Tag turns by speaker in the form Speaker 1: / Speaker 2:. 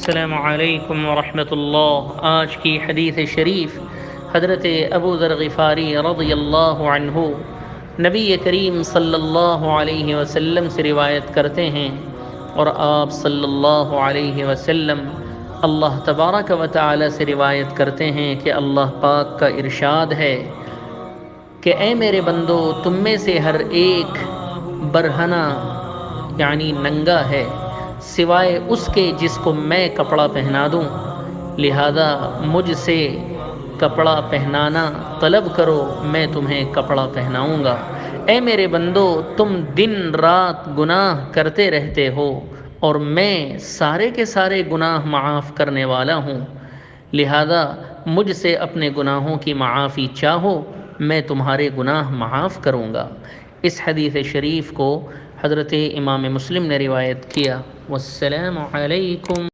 Speaker 1: السلام علیکم ورحمۃ اللہ۔ آج کی حدیث شریف حضرت ابو ذر غفاری رضی اللہ عنہ نبی کریم صلی اللہ علیہ وسلم سے روایت کرتے ہیں، اور آپ صلی اللہ علیہ وسلم اللہ تبارک و تعالی سے روایت کرتے ہیں کہ اللہ پاک کا ارشاد ہے کہ اے میرے بندو، تم میں سے ہر ایک برہنہ یعنی ننگا ہے سوائے اس کے جس کو میں کپڑا پہنا دوں، لہذا مجھ سے کپڑا پہنانا طلب کرو، میں تمہیں کپڑا پہناؤں گا۔ اے میرے بندو، تم دن رات گناہ کرتے رہتے ہو اور میں سارے کے سارے گناہ معاف کرنے والا ہوں، لہذا مجھ سے اپنے گناہوں کی معافی چاہو، میں تمہارے گناہ معاف کروں گا۔ اس حدیث شریف کو حضرت امام مسلم نے روایت کیا۔ والسلام علیکم۔